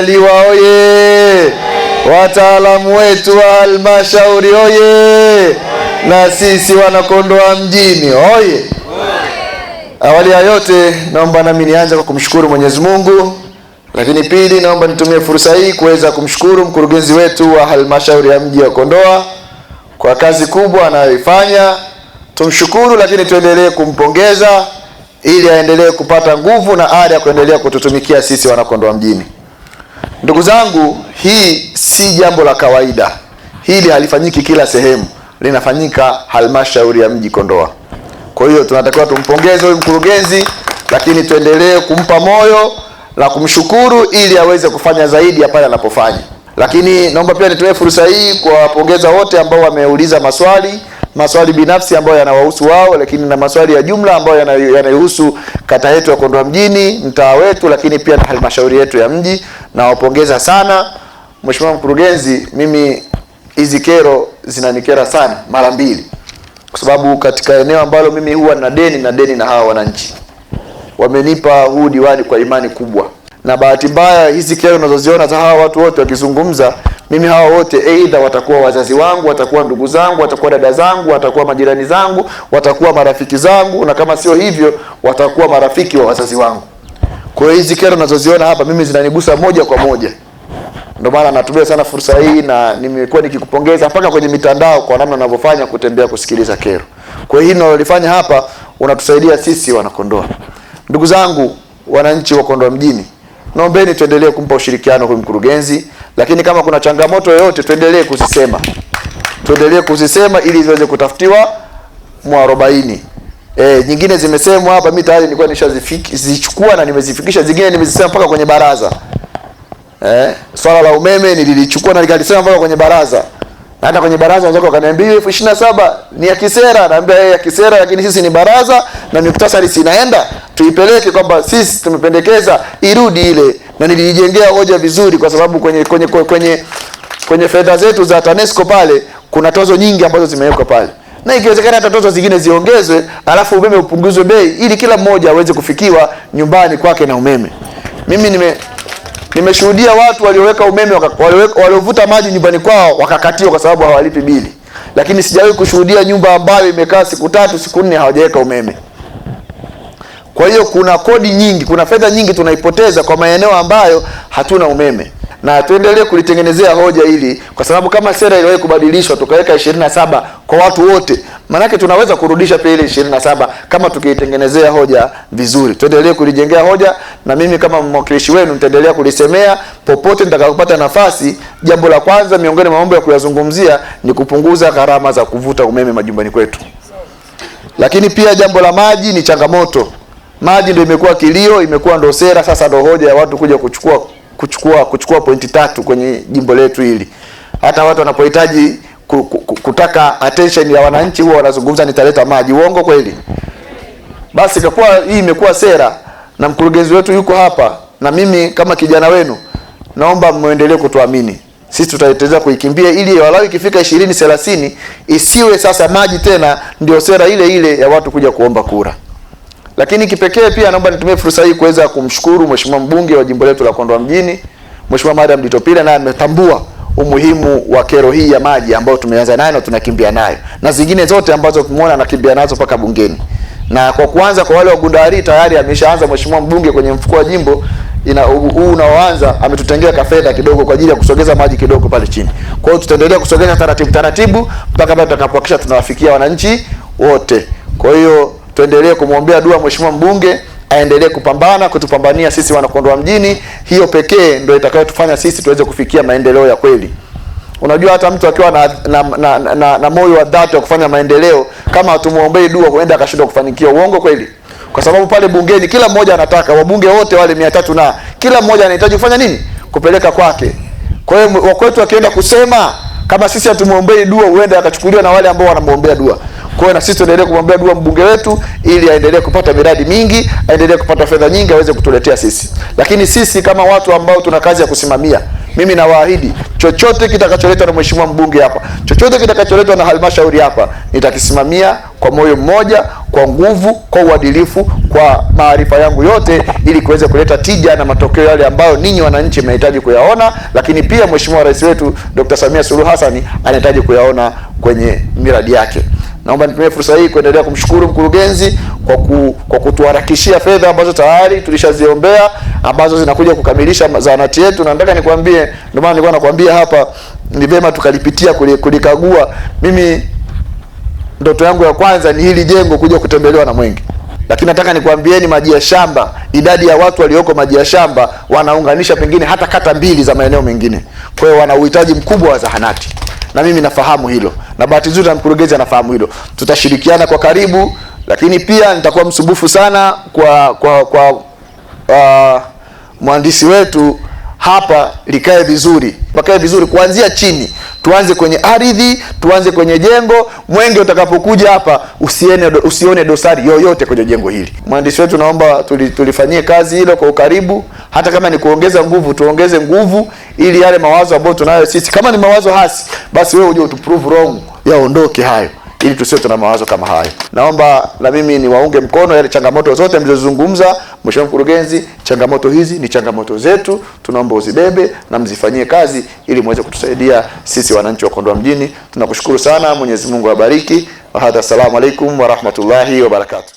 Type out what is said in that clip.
Liwa oye! Wataalamu wetu wa halmashauri oye! Na sisi wanakondoa mjini oye! Awali ya yote naomba nami nianze kwa kumshukuru Mwenyezi Mungu, lakini pili naomba nitumie fursa hii kuweza kumshukuru mkurugenzi wetu wa halmashauri ya mji wa Kondoa kwa kazi kubwa anayoifanya. Tumshukuru, lakini tuendelee kumpongeza ili aendelee kupata nguvu na ari ya kuendelea kututumikia sisi wanakondoa mjini. Ndugu zangu, hii si jambo la kawaida. Hili halifanyiki kila sehemu, linafanyika halmashauri ya mji Kondoa. Kwa hiyo tunatakiwa tumpongeze huyu mkurugenzi, lakini tuendelee kumpa moyo na kumshukuru ili aweze kufanya zaidi ya pale anapofanya. Lakini naomba pia nitoe fursa hii kuwapongeza wote ambao wameuliza maswali binafsi ambayo yanawahusu wao, lakini na maswali ya jumla ambayo yanahusu kata yetu ya Kondoa mjini, mtaa wetu, lakini pia na halmashauri yetu ya mji. Nawapongeza sana. Mheshimiwa mkurugenzi, mimi hizi kero zinanikera sana mara mbili, kwa sababu katika eneo ambalo mimi huwa na deni na hawa wananchi, wamenipa huu diwani kwa imani kubwa, na bahati mbaya hizi kero unazoziona za hawa watu wote wakizungumza, mimi hawa wote aidha watakuwa wazazi wangu, watakuwa ndugu zangu, watakuwa dada zangu, watakuwa majirani zangu, watakuwa marafiki zangu, na kama sio hivyo watakuwa marafiki wa wazazi wangu. Kwa hiyo hizi kero unazoziona hapa mimi zinanigusa moja kwa moja. Ndio maana natumia sana fursa hii, na nimekuwa nikikupongeza mpaka kwenye mitandao kwa namna unavyofanya kutembea kusikiliza kero. Kwa hiyo hili unalofanya hapa unatusaidia sisi wanakondoa. Ndugu zangu wananchi wa Kondoa mjini, naombeni tuendelee kumpa ushirikiano huyu mkurugenzi, lakini kama kuna changamoto yoyote tuendelee kuzisema ili ziweze kutafutiwa mwarobaini. Nyingine zimesemwa hapa, mimi tayari nilikuwa nishazichukua na nimezifikisha, zingine nimezisema mpaka kwenye baraza. Swala la umeme nililichukua na nikalisema mpaka kwenye baraza. Na hata kwenye baraza wenzako wakaniambia 27 ni ya kisera, naambia ya kisera, lakini sisi ni baraza na miktasari sinaenda tuipeleke kwamba sisi tumependekeza irudi ile, na nilijengea hoja vizuri kwa sababu kwenye fedha zetu za TANESCO pale kuna tozo nyingi ambazo zimewekwa pale. Na ikiwezekana hata tozo zingine ziongezwe, alafu umeme upunguzwe bei ili kila mmoja aweze kufikiwa nyumbani kwake na umeme. Mimi nimeshuhudia watu walioweka umeme waliovuta maji nyumbani kwao wakakatiwa kwa sababu hawalipi bili. Lakini sijawahi kushuhudia nyumba ambayo imekaa siku 3 siku 4 hawajaweka umeme. Kwa hiyo kuna kodi nyingi, kuna fedha nyingi tunaipoteza kwa maeneo ambayo hatuna umeme. Na tuendelee kulitengenezea hoja hili, kwa sababu kama sera iliwahi kubadilishwa tukaweka 27 kwa watu wote, manake tunaweza kurudisha pia ile 27 kama tukiitengenezea hoja vizuri. Tuendelee kulijengea hoja, na mimi kama mwakilishi wenu nitaendelea kulisemea popote nitakapopata nafasi. Jambo la kwanza miongoni mwa mambo ya kuyazungumzia ni kupunguza gharama za kuvuta umeme majumbani kwetu. Lakini pia jambo la maji ni changamoto. Maji ndio imekuwa kilio, imekuwa ndo sera, sasa ndo hoja ya watu kuja kuchukua pointi 3 kwenye jimbo letu hili. Hata watu wanapohitaji kutaka attention ya wananchi huwa wanazungumza nitaleta maji. Uongo kweli? Basi kwa hii imekuwa sera na mkurugenzi wetu yuko hapa, na mimi kama kijana wenu naomba muendelee kutuamini. Sisi tutaendelea kuikimbia ili walau ikifika 2030 isiwe sasa maji tena ndio sera ile ya watu kuja kuomba kura. Lakini kipekee pia naomba nitumie fursa hii kuweza kumshukuru Mheshimiwa mbunge wa jimbo letu la Kondoa mjini, Mheshimiwa Madam Ditopile, na ametambua umuhimu wa kero hii ya maji ambayo tumeanza nayo na tunakimbia nayo, na zingine zote ambazo tumeona anakimbia nazo paka bungeni. Na kwa kuanza kwa wale wa Gundari tayari ameshaanza Mheshimiwa mbunge kwenye mfuko wa jimbo huu unaoanza ametutengea kafedha kidogo kwa ajili ya kusogeza maji kidogo pale chini. Kwa hiyo tutaendelea kusogeza taratibu mpaka baada tutakapohakisha tunawafikia wananchi wote. Kwa hiyo tuendelee kumwombea dua Mheshimiwa mbunge, aendelee kutupambania sisi wanakondoa mjini. Hiyo pekee ndio itakayotufanya sisi tuweze kufikia maendeleo ya kweli. Unajua hata mtu akiwa na moyo wa dhati wa kufanya maendeleo, kama hatumuombei dua huenda akashindwa kufanikiwa. Uongo kweli? Kwa sababu pale bungeni kila mmoja anataka, wabunge wote wale 300 na kila mmoja anahitaji kufanya nini? Kupeleka kwake. Kwa hiyo wakwetu akienda kusema kama sisi hatumuombei dua huenda akachukuliwa na wale ambao wanamuombea dua. Kwa hiyo na sisi tuendelee kumwombea dua mbunge wetu ili aendelee kupata miradi mingi, aendelee kupata fedha nyingi aweze kutuletea sisi. Lakini sisi kama watu ambao tuna kazi ya kusimamia, mimi nawaahidi chochote kitakacholetwa na Mheshimiwa mbunge hapa, chochote kitakacholetwa na halmashauri hapa, nitakisimamia kwa moyo mmoja, kwa kwa nguvu, kwa uadilifu, kwa maarifa yangu yote, ili kuweza kuleta tija na matokeo yale ambayo ninyi wananchi mnahitaji kuyaona, lakini pia Mheshimiwa Rais wetu Dr. Samia Suluhu Hassan anahitaji kuyaona kwenye miradi yake. Naomba nitumie fursa hii kuendelea kumshukuru mkurugenzi kwa kutuharakishia fedha ambazo tayari tulishaziombea, ambazo zinakuja kukamilisha zahanati yetu. Na nataka nikwambie, ndio maana nilikuwa nakwambia hapa ni vema tukalipitia kulikagua. Mimi ndoto yangu ya kwanza ni hili jengo kuja kutembelewa na Mwenge. Lakini nataka nikwambieni, maji ya shamba, idadi ya watu walioko maji ya shamba wanaunganisha pengine hata kata mbili za maeneo mengine. Kwa hiyo wana uhitaji mkubwa wa zahanati. Na mimi nafahamu hilo. Na bahati nzuri na mkurugenzi anafahamu hilo. Tutashirikiana kwa karibu, lakini pia nitakuwa msumbufu sana kwa mhandisi wetu hapa likae vizuri. Pakae vizuri kuanzia chini. Tuanze kwenye ardhi, tuanze kwenye jengo. Mwenge utakapokuja hapa usione dosari yoyote kwenye jengo hili. Mhandisi wetu, naomba tulifanyie kazi hilo kwa ukaribu. Hata kama ni kuongeza nguvu, tuongeze nguvu, ili yale mawazo ambayo tunayo sisi, kama ni mawazo hasi, basi wewe uje utuprove wrong, yaondoke hayo, ili tusiwe tuna mawazo kama hayo. Naomba na mimi niwaunge mkono yale changamoto zote mlizozungumza. Mheshimiwa Mkurugenzi, changamoto hizi ni changamoto zetu, tunaomba uzibebe na mzifanyie kazi ili muweze kutusaidia sisi wananchi wa Kondoa Mjini. Tunakushukuru sana, Mwenyezi Mungu awabariki. Wa hadha, assalamu alaikum wa rahmatullahi wa barakatuh.